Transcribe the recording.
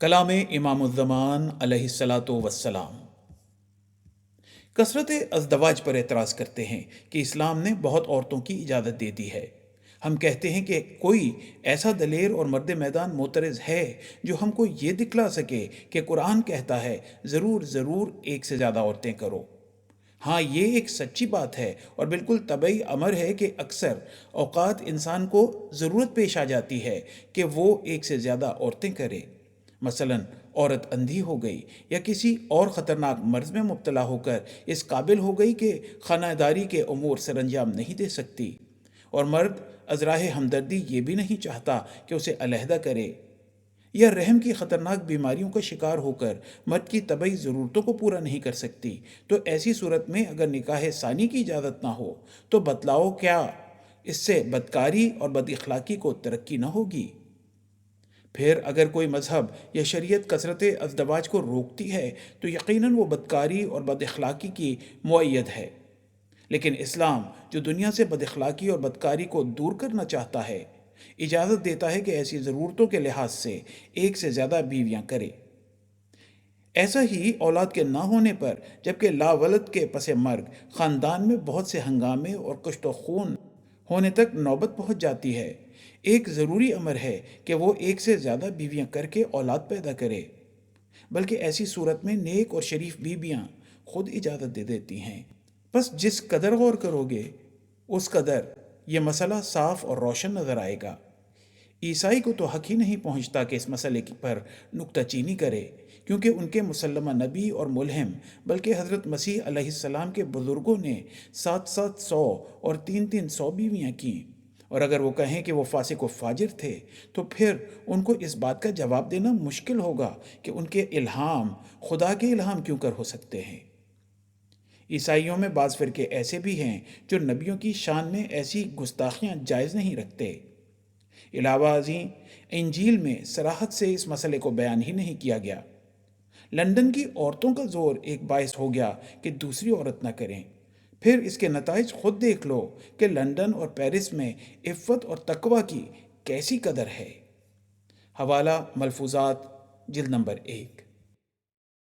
کلام امام الزمان علیہ الصلاۃ والسلام۔ کثرت ازدواج پر اعتراض کرتے ہیں کہ اسلام نے بہت عورتوں کی اجازت دے دی ہے۔ ہم کہتے ہیں کہ کوئی ایسا دلیر اور مرد میدان معترض ہے جو ہم کو یہ دکھلا سکے کہ قرآن کہتا ہے ضرور ضرور ایک سے زیادہ عورتیں کرو۔ ہاں، یہ ایک سچی بات ہے اور بالکل طبعی امر ہے کہ اکثر اوقات انسان کو ضرورت پیش آ جاتی ہے کہ وہ ایک سے زیادہ عورتیں کرے۔ مثلاً عورت اندھی ہو گئی یا کسی اور خطرناک مرض میں مبتلا ہو کر اس قابل ہو گئی کہ خانہ داری کے امور سر انجام نہیں دے سکتی، اور مرد از راہ ہمدردی یہ بھی نہیں چاہتا کہ اسے علیحدہ کرے، یا رحم کی خطرناک بیماریوں کا شکار ہو کر مرد کی طبعی ضرورتوں کو پورا نہیں کر سکتی، تو ایسی صورت میں اگر نکاح ثانی کی اجازت نہ ہو تو بتلاؤ کیا اس سے بدکاری اور بد اخلاقی کو ترقی نہ ہوگی؟ پھر اگر کوئی مذہب یا شریعت کثرت ازدواج کو روکتی ہے تو یقیناً وہ بدکاری اور بد اخلاقی کی مؤید ہے، لیکن اسلام جو دنیا سے بد اخلاقی اور بدکاری کو دور کرنا چاہتا ہے، اجازت دیتا ہے کہ ایسی ضرورتوں کے لحاظ سے ایک سے زیادہ بیویاں کرے۔ ایسا ہی اولاد کے نہ ہونے پر، جبکہ لا ولد کے پس مرگ خاندان میں بہت سے ہنگامے اور کشت و خون ہونے تک نوبت پہنچ جاتی ہے، ایک ضروری امر ہے کہ وہ ایک سے زیادہ بیویاں کر کے اولاد پیدا کرے، بلکہ ایسی صورت میں نیک اور شریف بیویاں خود اجازت دے دیتی ہیں۔ بس جس قدر غور کرو گے اس قدر یہ مسئلہ صاف اور روشن نظر آئے گا۔ عیسائی کو تو حق ہی نہیں پہنچتا کہ اس مسئلے پر نکتہ چینی کرے، کیونکہ ان کے مسلمہ نبی اور ملہم بلکہ حضرت مسیح علیہ السلام کے بزرگوں نے 700 اور 300 بیویاں کیں، اور اگر وہ کہیں کہ وہ فاسق و فاجر تھے تو پھر ان کو اس بات کا جواب دینا مشکل ہوگا کہ ان کے الہام خدا کے الہام کیوں کر ہو سکتے ہیں۔ عیسائیوں میں بعض فرقے ایسے بھی ہیں جو نبیوں کی شان میں ایسی گستاخیاں جائز نہیں رکھتے۔ علاوہ ازیں انجیل میں صراحت سے اس مسئلے کو بیان ہی نہیں کیا گیا۔ لندن کی عورتوں کا زور ایک باعث ہو گیا کہ دوسری عورت نہ کریں، پھر اس کے نتائج خود دیکھ لو کہ لندن اور پیرس میں عفت اور تقوی کی کیسی قدر ہے۔ حوالہ ملفوظات جلد نمبر 1۔